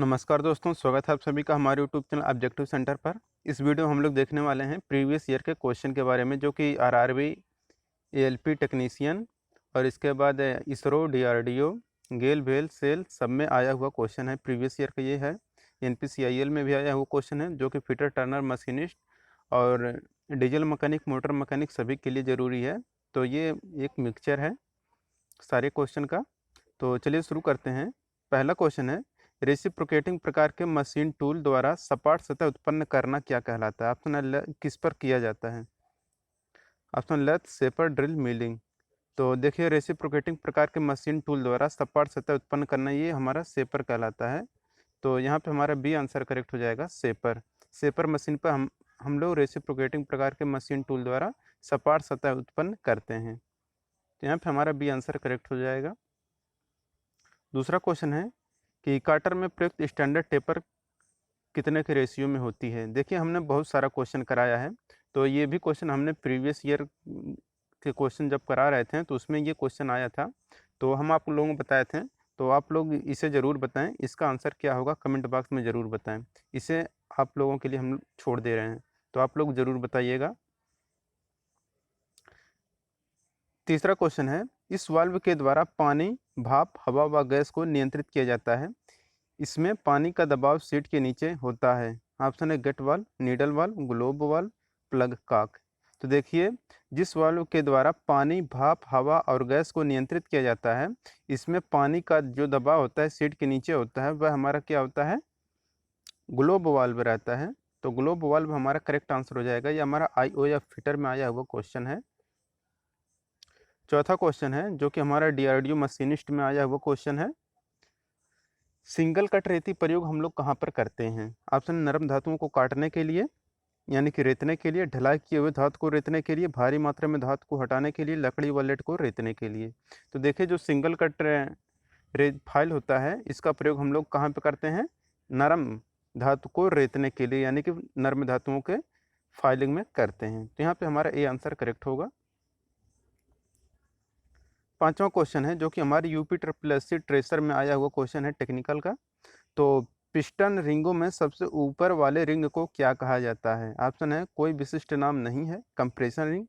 नमस्कार दोस्तों, स्वागत है आप सभी का हमारे यूट्यूब चैनल ऑब्जेक्टिव सेंटर पर। इस वीडियो में हम लोग देखने वाले हैं प्रीवियस ईयर के क्वेश्चन के बारे में, जो कि आरआरबी, एएलपी टेक्नीशियन और इसके बाद इसरो, डीआरडीओ, गेल वेल सेल सब में आया हुआ क्वेश्चन है। प्रीवियस ईयर का ये है। एनपीसीआईएल में भी आया हुआ क्वेश्चन है, जो कि फिटर टर्नर मशीनिस्ट और डीजल मैकेनिक, मोटर मैकेनिक सभी के लिए ज़रूरी है। तो ये एक मिक्सचर है सारे क्वेश्चन का। तो चलिए शुरू करते हैं। पहला क्वेश्चन है, रेसिप्रोकेटिंग प्रकार के मशीन टूल द्वारा सपाट सतह उत्पन्न करना क्या कहलाता है? ऑप्शन है किस पर किया जाता है? Option lathe, shaper, drill, milling. तो देखिए, रेसिप्रोकेटिंग प्रकार के मशीन टूल द्वारा सपाट सतह उत्पन्न करना, ये हमारा सेपर कहलाता है। तो यहाँ पे हमारा बी आंसर करेक्ट हो जाएगा, सेपर। सेपर मशीन पर हम लोग रेसिप्रोकेटिंग प्रकार के मशीन टूल द्वारा सपाट सतह उत्पन्न करते हैं। तो यहाँ पे हमारा बी आंसर करेक्ट हो जाएगा। दूसरा क्वेश्चन है कि काटर में प्रयुक्त स्टैंडर्ड टेपर कितने के रेशियो में होती है? देखिए, हमने बहुत सारा क्वेश्चन कराया है, तो ये भी क्वेश्चन हमने प्रीवियस ईयर के क्वेश्चन जब करा रहे थे तो उसमें ये क्वेश्चन आया था, तो हम आप लोगों को बताए थे। तो आप लोग इसे ज़रूर बताएं, इसका आंसर क्या होगा कमेंट बॉक्स में ज़रूर बताएं। इसे आप लोगों के लिए हम छोड़ दे रहे हैं, तो आप लोग ज़रूर बताइएगा। तीसरा क्वेश्चन है, इस वाल्व के द्वारा पानी, भाप, हवा व गैस को नियंत्रित किया जाता है। इसमें पानी का दबाव सीट के नीचे होता है। ऑप्शन है gate valve, needle valve, globe valve, plug cock. तो देखिए, जिस वाल्व के द्वारा पानी, भाप, हवा और गैस को नियंत्रित किया जाता है, इसमें पानी का जो दबाव होता है सीट के नीचे होता है, वह हमारा क्या होता है? ग्लोब वाल्व रहता है। तो ग्लोब वाल्व हमारा करेक्ट आंसर हो जाएगा। ये हमारा आईओ या फिटर में आया हुआ क्वेश्चन है। चौथा क्वेश्चन है, जो कि हमारा डीआरडीओ मशीनिस्ट में आया हुआ क्वेश्चन है। सिंगल कट रेती प्रयोग हम लोग कहाँ पर करते हैं? ऑप्शन नरम धातुओं को काटने के लिए, यानी कि रेतने के लिए, ढलाई किए हुए धातु को रेतने के लिए, भारी मात्रा में धातु को हटाने के लिए, लकड़ी व लेड को रेतने के लिए। तो देखिए, जो सिंगल कट रेत फाइल होता है, इसका प्रयोग हम लोग कहाँ पे करते हैं? नरम धातु को रेतने के लिए, यानी कि नरम धातुओं के फाइलिंग में करते हैं। तो यहाँ पे हमारा ए आंसर करेक्ट होगा। पांचवा क्वेश्चन है, जो कि हमारे यूपी ट्रिपल एससी ट्रेसर में आया हुआ क्वेश्चन है टेक्निकल का। तो पिस्टन रिंगों में सबसे ऊपर वाले रिंग को क्या कहा जाता है? ऑप्शन है कोई विशिष्ट नाम नहीं है, compression ring,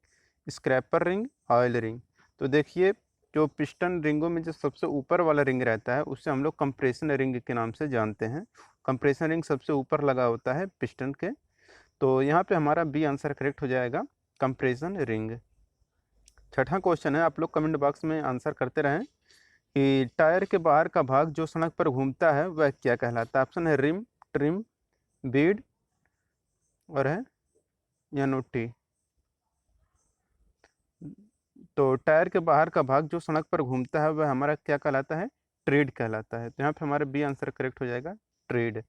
scraper ring, oil ring. तो देखिए, जो पिस्टन रिंगों में जो सबसे ऊपर वाला रिंग रहता है, उससे हम लोग कंप्रेशन रिंग के नाम से जानते हैं। कंप्रेशन रिंग सबसे ऊपर लगा होता है पिस्टन के। तो यहाँ पे हमारा बी आंसर करेक्ट हो जाएगा, कंप्रेशन रिंग। छठा क्वेश्चन है, आप लोग कमेंट बॉक्स में आंसर करते रहें कि टायर के बाहर का भाग जो सड़क पर घूमता है वह क्या कहलाता है? ऑप्शन है रिम, ट्रिम, बीड और है या नोटी। तो टायर के बाहर का भाग जो सड़क पर घूमता है वह हमारा क्या कहलाता है? ट्रेड कहलाता है। तो यहाँ पे हमारा बी आंसर करेक्ट हो जाएगा, ट्रेड।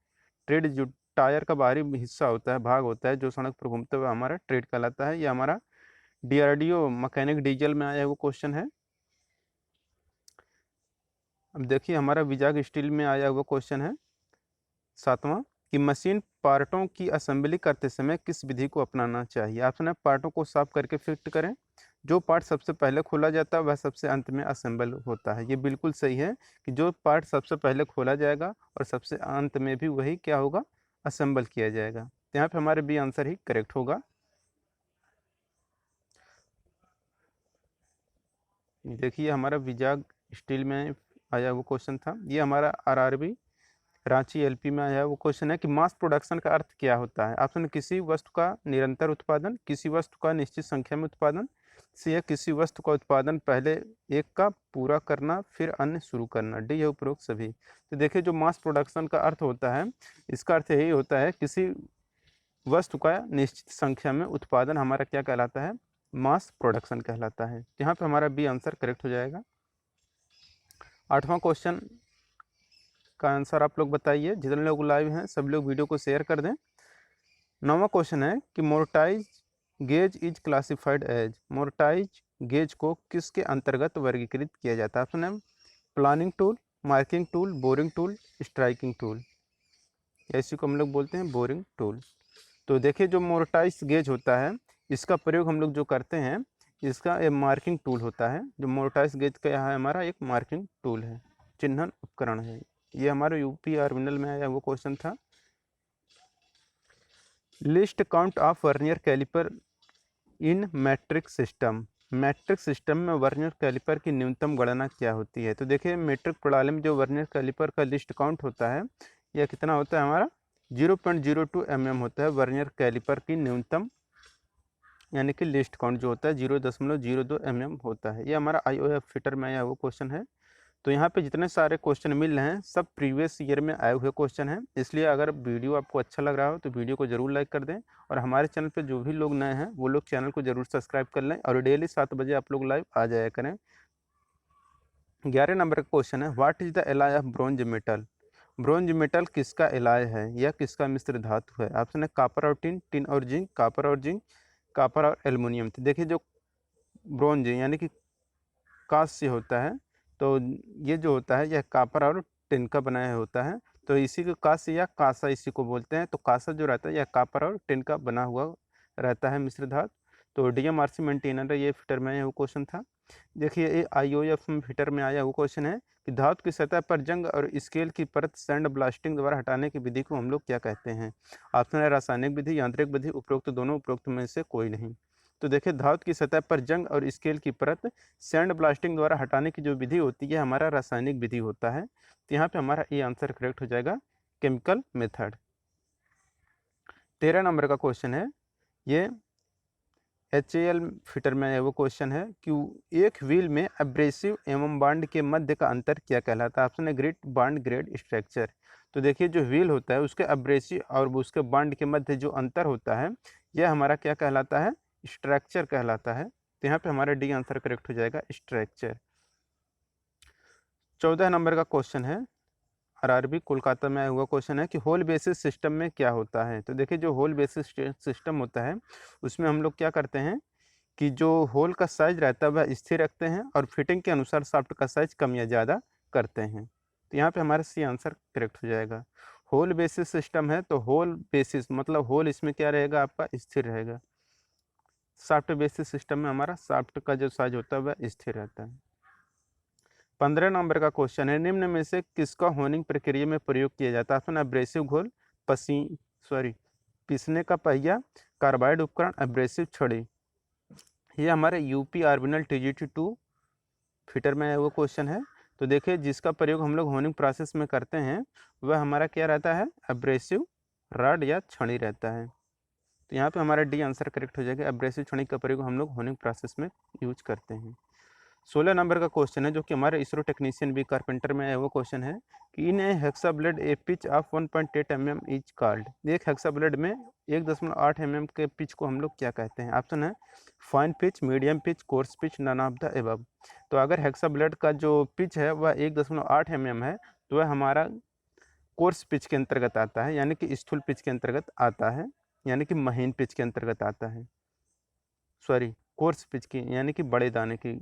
ट्रेड जो टायर का बाहरी हिस्सा होता है, भाग होता है जो सड़क पर घूमता है, वह हमारा ट्रेड कहलाता है। ये हमारा डीआरडीओ मैकेनिक डीजल में आया हुआ क्वेश्चन है। अब देखिए, हमारा विजाग स्टील में आया हुआ क्वेश्चन है सातवां, कि मशीन पार्टों की असेंबली करते समय किस विधि को अपनाना चाहिए? ऑप्शन है पार्टों को साफ करके फिट करें, जो पार्ट सबसे पहले खोला जाता है वह सबसे अंत में असेंबल होता है। ये बिल्कुल सही है कि जो पार्ट सबसे पहले खोला जाएगा और सबसे अंत में भी वही क्या होगा? असेंबल किया जाएगा। तो यहाँ पे हमारे बी आंसर ही करेक्ट होगा। देखिए, हमारा विजाग स्टील में आया हुआ क्वेश्चन था। ये हमारा आरआरबी रांची एलपी में आया वो क्वेश्चन है कि मास प्रोडक्शन का अर्थ क्या होता है? ऑप्शन किसी वस्तु का निरंतर उत्पादन, किसी वस्तु का निश्चित संख्या में उत्पादन, सी है किसी वस्तु का उत्पादन पहले एक का पूरा करना फिर अन्य शुरू करना, डी है उपरोक्त सभी। तो देखिए, जो मास प्रोडक्शन का अर्थ होता है, इसका अर्थ यही होता है किसी वस्तु का निश्चित संख्या में उत्पादन हमारा क्या कहलाता है? मास प्रोडक्शन कहलाता है। यहाँ पे हमारा बी आंसर करेक्ट हो जाएगा। आठवां क्वेश्चन का आंसर आप लोग बताइए। जितने लोग लाइव हैं सब लोग वीडियो को शेयर कर दें। नौवां क्वेश्चन है कि mortise gauge is classified as, mortise gauge को किसके अंतर्गत वर्गीकृत किया जाता है? ऑप्शन है planning tool, marking tool, boring tool, striking tool. ऐसी को हम लोग बोलते हैं बोरिंग टूल। तो देखिए, जो मोर्टाइज गेज होता है, इसका प्रयोग हम लोग जो करते हैं, इसका एक मार्किंग टूल होता है। जो मोर्टाइज गेज का यहाँ हमारा एक मार्किंग टूल है, चिन्हन उपकरण है। ये हमारे यूपी आर्मिनल में आया वो क्वेश्चन था। Least count of vernier caliper in metric system. Metric system में वर्नियर कैलिपर की न्यूनतम गणना क्या होती है? तो देखिए मैट्रिक प्रणाली में जो वर्नियर कैलिपर का लिस्ट काउंट होता है यह कितना होता है हमारा 0.02 mm होता है वर्नियर कैलिपर की न्यूनतम, यानी कि लिस्ट काउंट जो होता है 0.02 mm होता है। ये हमारा IOF फिटर में आया वो क्वेश्चन है। तो यहाँ पे जितने सारे क्वेश्चन मिल रहे हैं सब प्रीवियस ईयर में आए हुए क्वेश्चन हैं, इसलिए अगर वीडियो आपको अच्छा लग रहा हो तो वीडियो को जरूर लाइक कर दें, और हमारे चैनल पे जो भी लोग नए हैं वो लोग चैनल को जरूर सब्सक्राइब कर लें, और डेली 7 बजे आप लोग लाइव आ जाया करें। 11 नंबर का क्वेश्चन है, what is the alloy of bronze metal. Bronze metal किसका एलॉय है या किसका मिश्र धातु है? ऑप्शन है कॉपर और टिन, टिन और जिंक, कॉपर और जिंक, कॉपर और एल्युमिनियम। तो देखिए जो ब्रोंज यानी कि कांस्य होता है, तो ये जो होता है यह कॉपर और टिन का बनाया होता है, तो इसी को कांस्य या कांसा इसी को बोलते हैं। तो कांसा जो रहता है यह कॉपर और टिन का बना हुआ रहता है मिश्र धातु। तो DMRC मेंटेनर ये फिटर में आया वो क्वेश्चन था। देखिए ये IOF फिटर में आया वो क्वेश्चन है कि धातु की सतह पर जंग और स्केल की परत सैंड ब्लास्टिंग द्वारा हटाने की विधि को हम लोग क्या कहते हैं? ऑप्शन है रासायनिक विधि, यांत्रिक विधि, उपरोक्त दोनों, उपरोक्त में से कोई नहीं। तो देखिए धातु की सतह पर जंग और स्केल की परत सैंड ब्लास्टिंग द्वारा हटाने की जो विधि होती है हमारा रासायनिक विधि होता है। तो यहाँ पे हमारा ये आंसर करेक्ट हो जाएगा, केमिकल मेथड। 13 नंबर का क्वेश्चन है, ये HAL फिटर में वो क्वेश्चन है कि एक व्हील में एब्रेसिव एवं बांड के मध्य का अंतर क्या कहलाता है? ऑप्शन है ग्रिड, बांड, ग्रेड, स्ट्रक्चर। तो देखिए जो व्हील होता है उसके एब्रेसिव और उसके बांड के मध्य जो अंतर होता है यह हमारा क्या कहलाता है? स्ट्रक्चर कहलाता है। तो यहाँ पे हमारा डी आंसर करेक्ट हो जाएगा, स्ट्रक्चर। 14 नंबर का क्वेश्चन है, RRB कोलकाता में आया हुआ क्वेश्चन है कि होल बेसिस सिस्टम में क्या होता है? तो देखिए जो होल बेसिस सिस्टम होता है उसमें हम लोग क्या करते हैं कि जो होल का साइज रहता है वह स्थिर रखते हैं और फिटिंग के अनुसार शाफ्ट का साइज कम या ज़्यादा करते हैं। तो यहाँ पे हमारा सी आंसर करेक्ट हो जाएगा। होल बेसिस सिस्टम है तो होल बेसिस मतलब होल इसमें क्या रहेगा आपका? स्थिर रहेगा। शाफ्ट बेसिस सिस्टम में हमारा शाफ्ट का जो साइज होता है वह स्थिर रहता है। 15 नंबर का क्वेश्चन है, निम्न में से किसका होनिंग प्रक्रिया में प्रयोग किया जाता है? ऑप्शन एब्रेसिव घोल, पीसने का पहिया, कार्बाइड उपकरण, एब्रेसिव छड़ी। ये हमारे यूपी आर्बिनल TGT-2 फिटर में वो क्वेश्चन है। तो देखिए जिसका प्रयोग हम लोग होनिंग प्रोसेस में करते हैं वह हमारा क्या रहता है? एब्रेसिव रॉड या छड़ी रहता है। तो यहाँ पे हमारा डी आंसर करेक्ट हो जाएगा, एब्रेसिव छड़ी का प्रयोग हम लोग होनिंग प्रोसेस में यूज करते हैं। 16 नंबर का क्वेश्चन है जो कि हमारे इसरो टेक्नीशियन बी कारपेंटर में है वो क्वेश्चन है कि in a hacksaw blade a pitch of 1.8 mm is called. एक हेक्सा ब्लेड में 1.8 mm के पिच को हम लोग क्या कहते हैं? ऑप्शन है fine pitch, medium pitch, coarse pitch, none of the above. तो अगर हेक्सा ब्लेड का जो पिच है वह 1.8 mm है तो वह हमारा कोर्स पिच के अंतर्गत आता है, यानी कि स्थूल पिच के अंतर्गत आता है, यानी कि महीन पिच के अंतर्गत आता है। कोर्स पिच की यानी कि बड़े दाने की,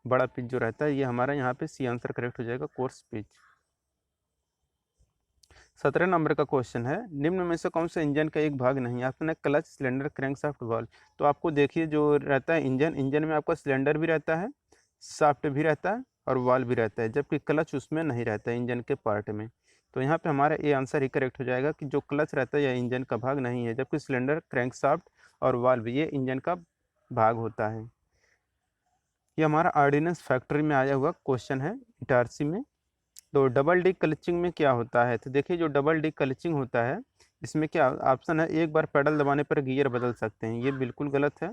बड़ा पिच जो रहता है ये हमारा यहाँ पे सी आंसर करेक्ट हो जाएगा, कोर्स पिच। 17 नंबर का क्वेश्चन है, निम्न में से कौन सा इंजन का एक भाग नहीं? ऑप्शन है क्लच, सिलेंडर, क्रैंकशाफ्ट, वाल्व। तो आपको देखिए जो रहता है इंजन में आपका सिलेंडर भी रहता है, शाफ्ट भी रहता है और वाल्व भी रहता है, जबकि क्लच उसमें नहीं रहता है इंजन के पार्ट में। तो यहाँ पे हमारा ये आंसर ही करेक्ट हो जाएगा कि जो क्लच रहता है यह इंजन का भाग नहीं है, जबकि सिलेंडर, क्रैंकशाफ्ट और वाल्व ये इंजन का भाग होता है। ये हमारा ऑर्डिनेंस फैक्ट्री में आया हुआ क्वेश्चन है इटारसी में। तो डबल डी क्लचिंग में क्या होता है? तो देखिए जो डबल डी क्लचिंग होता है इसमें क्या ऑप्शन है, एक बार पेडल दबाने पर गियर बदल सकते हैं, ये बिल्कुल गलत है,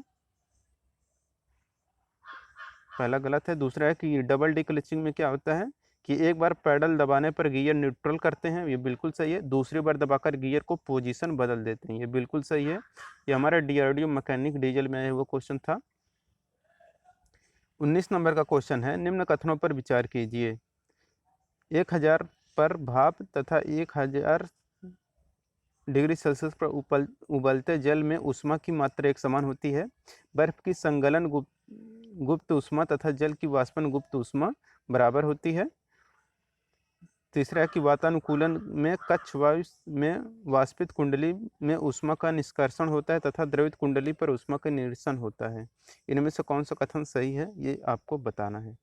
पहला गलत है। दूसरा है कि डबल डी क्लचिंग में क्या होता है कि एक बार पेडल दबाने पर गियर न्यूट्रल करते हैं, ये बिल्कुल सही है। दूसरी बार दबाकर गियर को पोजीशन बदल देते हैं, ये बिल्कुल सही है। ये हमारा DRDO मैकेनिक डीजल में वो क्वेश्चन था। 19 नंबर का क्वेश्चन है, निम्न कथनों पर विचार कीजिए। 1000 पर भाप तथा 1000 डिग्री सेल्सियस पर उबलते जल में ऊष्मा की मात्रा एक समान होती है। बर्फ की संगलन गुप्त ऊष्मा तथा जल की वाष्पन गुप्त ऊष्मा बराबर होती है। तीसरा है कि वातानुकूलन में कक्ष वायु में वाष्पित कुंडली में ऊष्मा का निष्कर्षण होता है तथा द्रवित कुंडली पर ऊष्मा का निरसन होता है। इनमें से कौन सा कथन सही है ये आपको बताना है।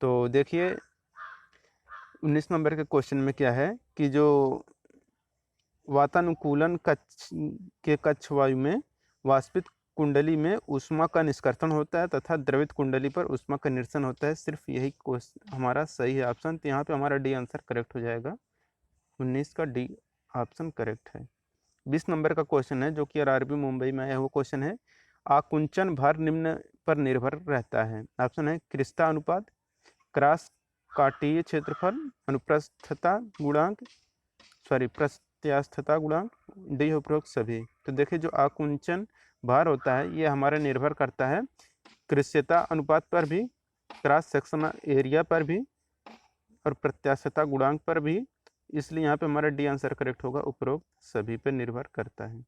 तो देखिए 19 नंबर के क्वेश्चन में क्या है कि जो वातानुकूलन कक्ष वायु में वाष्पित कुंडली में ऊष्मा का निष्कर्षण होता है तथा द्रवित कुंडली पर ऊष्मा का निरसन होता है। सिर्फ यही क्वेश्चन हमारा सही है ऑप्शन, तो यहाँ पे हमारा डी आंसर करेक्ट हो जाएगा। 19 का डी ऑप्शन करेक्ट है। 20 नंबर का क्वेश्चन है जो कि आरआरबी मुंबई में आया हुआ क्वेश्चन है। आकुंचन भार निम्न पर निर्भर रहता है। ऑप्शन है क्रिस्ता अनुपात, क्रॉस काटीय क्षेत्रफल, अनुप्रस्थता गुणांक, प्रत्यास्थता गुणांक, डी उपरोक्त सभी। तो देखिए जो आकुंचन भार होता है ये हमारा निर्भर करता है कृष्यता अनुपात पर भी, क्रॉस सेक्शन एरिया पर भी और प्रत्यास्थता गुणांक पर भी, इसलिए यहाँ पे हमारा डी आंसर करेक्ट होगा, उपरोक्त सभी पर निर्भर करता है।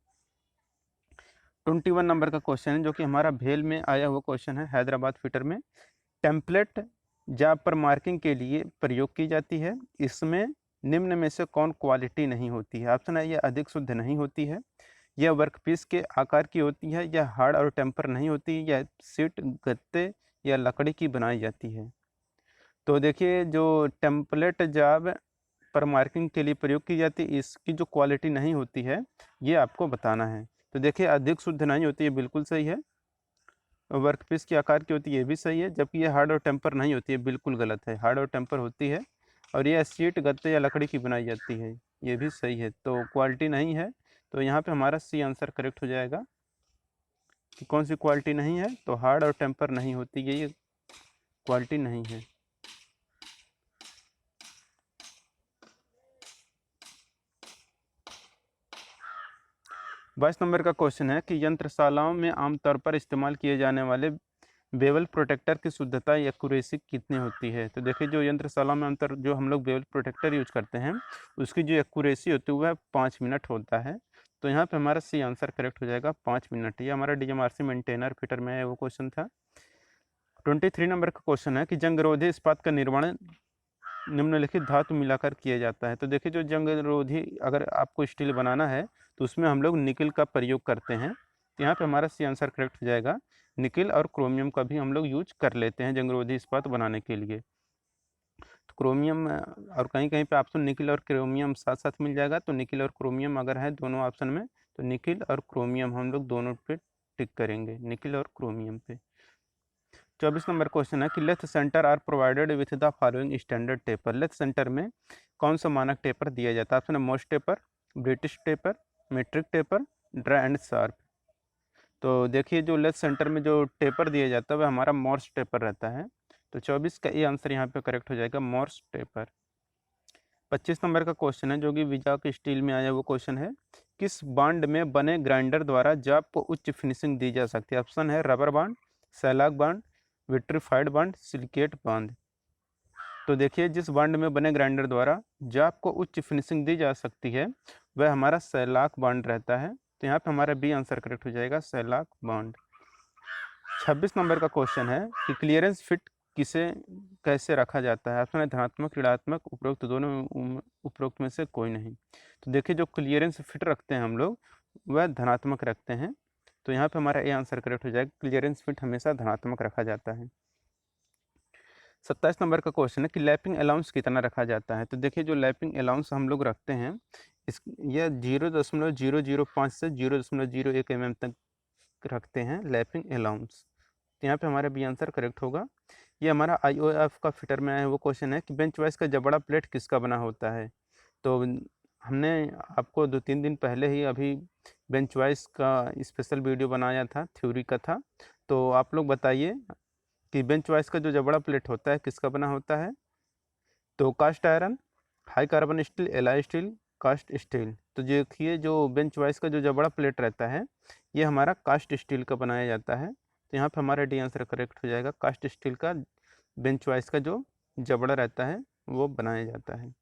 21 नंबर का क्वेश्चन है जो कि हमारा भेल में आया हुआ क्वेश्चन है, हैदराबाद फिटर में। टेम्पलेट जॉब पर मार्किंग के लिए प्रयोग की जाती है, इसमें निम्न में से कौन क्वालिटी नहीं होती है। ऑप्शन है यह अधिक शुद्ध नहीं होती है, यह वर्कपीस के आकार की होती है, यह हार्ड और टेम्पर नहीं होती, यह सीट गत्ते या लकड़ी की बनाई जाती है। तो देखिए जो टेम्पलेट जॉब पर मार्किंग के लिए प्रयोग की जाती है इसकी जो क्वालिटी नहीं होती है ये आपको बताना है। तो देखिए अधिक शुद्ध नहीं होती है, बिल्कुल सही है। वर्कपीस के आकार की होती है, ये भी सही है। जबकि ये हार्ड और टेम्पर नहीं होती है, बिल्कुल गलत है। हार्ड और टेम्पर होती है और ये सीट गत्ते या लकड़ी की बनाई जाती है, ये भी सही है। तो क्वालिटी नहीं है, तो यहाँ पे हमारा सी आंसर करेक्ट हो जाएगा। कि कौन सी क्वालिटी नहीं है, तो हार्ड और टेम्पर नहीं होती है, ये क्वालिटी नहीं है। बाईस नंबर का क्वेश्चन है कि यंत्रशालाओं में आमतौर पर इस्तेमाल किए जाने वाले बेवल प्रोटेक्टर की शुद्धता या एक्यूरेसी कितनी होती है। तो देखिए जो यंत्रशाला में अंतर जो हम लोग बेवल प्रोटेक्टर यूज करते हैं उसकी जो एक्यूरेसी होती है वह 5 मिनट होता है। तो यहाँ पे हमारा सी आंसर करेक्ट हो जाएगा, 5 मिनट। ये हमारा डीएमआरसी मेंटेनर फिटर में है वो क्वेश्चन था। 23 नंबर का क्वेश्चन है कि जंगरोधी इस्पात का निर्माण निम्नलिखित धातु मिलाकर किया जाता है। तो देखिए जो जंगरोधी अगर आपको स्टील बनाना है तो उसमें हम लोग निकिल का प्रयोग करते हैं, तो यहाँ पे हमारा सी आंसर करेक्ट हो जाएगा। निकिल और क्रोमियम का भी हम लोग यूज कर लेते हैं जंगरोधी इस्पात बनाने के लिए। तो क्रोमियम और कहीं कहीं पे ऑप्शन निकिल और क्रोमियम साथ साथ मिल जाएगा, तो निकिल और क्रोमियम अगर है दोनों ऑप्शन में तो निकिल और क्रोमियम हम लोग दोनों पे टिक करेंगे, निकिल और क्रोमियम पे। 24 नंबर क्वेश्चन है कि lathe centre are provided with the following standard taper. Lathe centre में कौन सा मानक टेपर दिया जाता है। ऑप्शन है मोस्ट taper, British taper, metric taper, dry and sharp. तो देखिए जो लेथ सेंटर में जो टेपर दिया जाता है वह हमारा मॉर्स टेपर रहता है। तो 24 का ये आंसर यहाँ पे करेक्ट हो जाएगा, मॉर्स टेपर। 25 नंबर का क्वेश्चन है जो कि विजाक स्टील में आया वो क्वेश्चन है, किस बांड में बने ग्राइंडर द्वारा जाप को उच्च फिनिशिंग दी जा सकती है। ऑप्शन है rubber bond, shellac bond, vitrified bond, silicate bond. तो देखिए जिस बांड में बने ग्राइंडर द्वारा जाप को उच्च फिनिशिंग दी जा सकती है वह हमारा सैलाक बांड रहता है। तो यहाँ पे हमारा बी आंसर करेक्ट हो जाएगा, सैलाक बांड। 26 नंबर का क्वेश्चन है कि क्लियरेंस फिट किसे कैसे रखा जाता है। ऑप्शन है धनात्मक, ऋणात्मक, उपरोक्त दोनों, उपरोक्त में से कोई नहीं। तो देखिए जो क्लियरेंस फिट रखते हैं हम लोग वह धनात्मक रखते हैं, तो यहाँ पे हमारा ए आंसर करेक्ट हो जाएगा, क्लियरेंस फिट हमेशा धनात्मक रखा जाता है। 27 नंबर का क्वेश्चन है कि लैपिंग अलाउंस कितना रखा जाता है। तो देखिए जो लैपिंग अलाउंस हम लोग रखते हैं इस यह 0.005 से 0.01 mm तक रखते हैं लैपिंग अलाउंस। तो यहाँ पे हमारा बी आंसर करेक्ट होगा। ये हमारा IOF का फिटर में आया वो क्वेश्चन है कि बेंच वाइज का जबड़ा प्लेट किसका बना होता है। तो हमने आपको 2-3 दिन पहले ही अभी बेंच वाइज का स्पेशल वीडियो बनाया था, थ्योरी का था। तो आप लोग बताइए कि बेंच वाइज का जो जबड़ा प्लेट होता है किसका बना होता है। तो cast iron, high carbon steel, alloy steel, cast steel. तो देखिए जो बेंच वाइज का जो जबड़ा प्लेट रहता है ये हमारा कास्ट स्टील का बनाया जाता है। तो यहाँ पे हमारा डी आंसर करेक्ट हो जाएगा, कास्ट स्टील का बेंच वाइज का जो जबड़ा रहता है वो बनाया जाता है।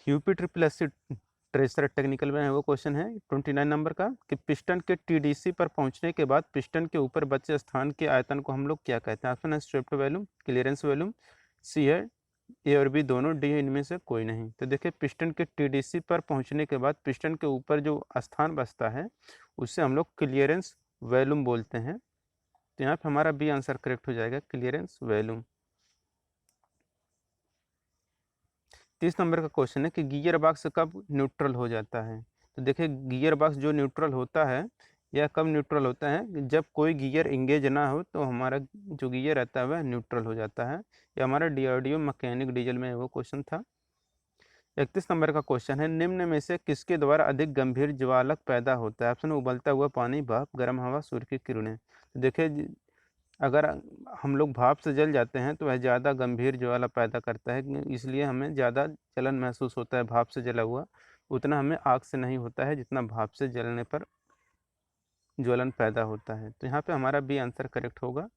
UP triple S tracer technical में है वो क्वेश्चन है 29 नंबर का कि पिस्टन के TDC पर पहुंचने के बाद पिस्टन के ऊपर बचे स्थान के आयतन को हम लोग क्या कहते हैं। ऑप्शन है स्वेप्ट वॉल्यूम, क्लियरेंस वॉल्यूम, सी है ए और बी दोनों, डी है इनमें से कोई नहीं। तो देखिए पिस्टन के TDC पर पहुंचने के बाद पिस्टन के ऊपर जो स्थान बचता है उससे हम लोग क्लियरेंस वॉल्यूम बोलते हैं। तो यहाँ पे हमारा बी आंसर करेक्ट हो जाएगा, क्लियरेंस वॉल्यूम। 30 नंबर का क्वेश्चन है कि गियर बॉक्स कब न्यूट्रल हो जाता है। तो देखिए गियर बॉक्स जो न्यूट्रल होता है या कब न्यूट्रल होता है, जब कोई गियर इंगेज ना हो तो हमारा जो गियर रहता है वह न्यूट्रल हो जाता है। ये हमारा डीआरडीओ मैकेनिक डीजल में वो क्वेश्चन था। 31 नंबर का क्वेश्चन है, निम्न में से किसके द्वारा अधिक गंभीर ज्वालक पैदा होता है। ऑप्शन उबलता हुआ पानी, भाप, गर्म हवा, सूर्य की किरणें। तो देखिए अगर हम लोग भाप से जल जाते हैं तो वह ज़्यादा गंभीर ज्वाला पैदा करता है, इसलिए हमें ज़्यादा जलन महसूस होता है भाप से जला हुआ, उतना हमें आग से नहीं होता है जितना भाप से जलने पर ज्वलन पैदा होता है। तो यहाँ पे हमारा बी आंसर करेक्ट होगा।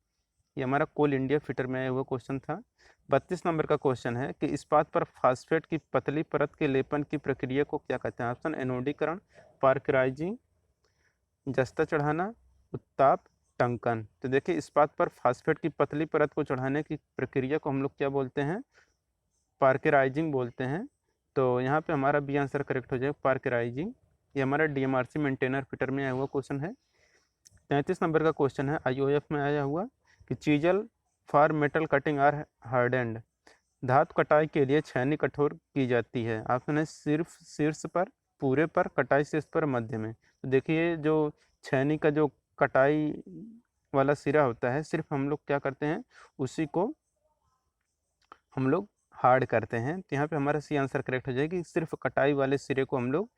ये हमारा कोल इंडिया फिटर में आया हुआ क्वेश्चन था। 32 नंबर का क्वेश्चन है कि इस्पात पर फास्फेट की पतली परत के लेपन की प्रक्रिया को क्या कहते हैं। ऑप्शन एनोडीकरण, पार्कराइजिंग, जस्ता चढ़ाना, उत्ताप, टंकन। तो देखिए इस्पात पर फास्फेट की पतली परत को चढ़ाने की प्रक्रिया को हम लोग क्या बोलते हैं, पार्कराइजिंग बोलते हैं। तो यहाँ पे हमारा बी आंसर करेक्ट हो जाएगा, पार्कराइजिंग। ये हमारा डीएमआरसी मेंटेनर फिटर में आया हुआ क्वेश्चन है। 33 नंबर का क्वेश्चन है आईओएफ में आया हुआ कि chisel for metal cutting are hardened. धातु कटाई के लिए छेनी कठोर की जाती है। ऑप्शन है सिर्फ शीर्ष पर, पूरे पर, कटाई शीर्ष पर, मध्य में। तो देखिए जो छेनी का जो कटाई वाला सिरा होता है, सिर्फ हम लोग क्या करते हैं उसी को हम लोग हार्ड करते हैं। तो यहाँ पे हमारा सी आंसर करेक्ट हो जाएगी, सिर्फ कटाई वाले सिरे को हम लोग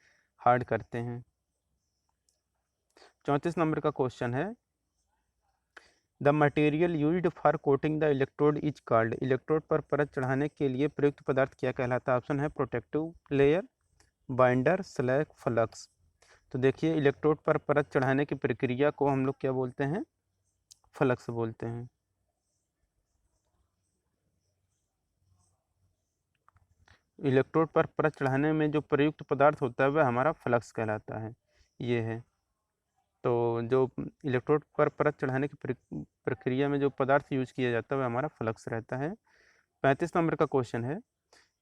हार्ड करते हैं। 34 नंबर का क्वेश्चन है, the material used for coating the electrode is called. Electrode पर परत चढ़ाने के लिए प्रयुक्त पदार्थ क्या कहलाता है। ऑप्शन है protective layer, binder, slag, flux. तो देखिए इलेक्ट्रोड पर परत चढ़ाने की प्रक्रिया को हम लोग क्या बोलते हैं, फ्लक्स बोलते हैं। इलेक्ट्रोड पर परत चढ़ाने में जो प्रयुक्त पदार्थ होता है वह हमारा फ्लक्स कहलाता है। ये है, तो जो इलेक्ट्रोड पर परत चढ़ाने की प्रक्रिया में जो पदार्थ यूज किया जाता है वह हमारा फ्लक्स रहता है। 35 नंबर का क्वेश्चन है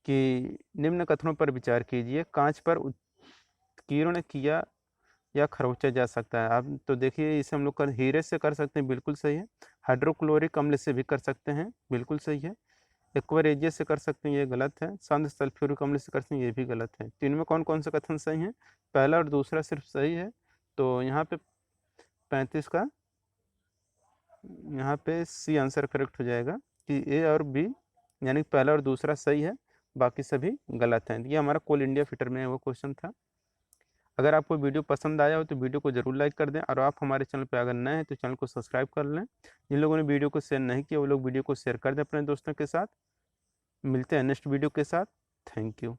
कि निम्न कथनों पर विचार कीजिए, कांच पर उत्कीर्ण किया या खरोंचा जा सकता है। आप तो देखिए इसे हम लोग कर हीरे से कर सकते हैं, बिल्कुल सही है। हाइड्रोक्लोरिक अम्ल से भी कर सकते हैं, बिल्कुल सही है। एक्वारेजियस से कर सकते हैं, ये गलत है। शांत सल्फ्यूरिक अम्ल से कर सकते हैं, ये भी गलत है। तो इनमें कौन कौन से कथन सही हैं, पहला और दूसरा सिर्फ सही है। तो यहाँ पे 35 का यहाँ पे सी आंसर करेक्ट हो जाएगा कि ए और बी यानी पहला और दूसरा सही है, बाकी सभी गलत हैं। ये हमारा कोल इंडिया फिटर में वो क्वेश्चन था। अगर आपको वीडियो पसंद आया हो तो वीडियो को जरूर लाइक कर दें, और आप हमारे चैनल पर अगर नए हैं तो चैनल को सब्सक्राइब कर लें। जिन लोगों ने वीडियो को शेयर नहीं किया वो लोग वीडियो को शेयर कर दें अपने दोस्तों के साथ। मिलते हैं नेक्स्ट वीडियो के साथ। Thank you.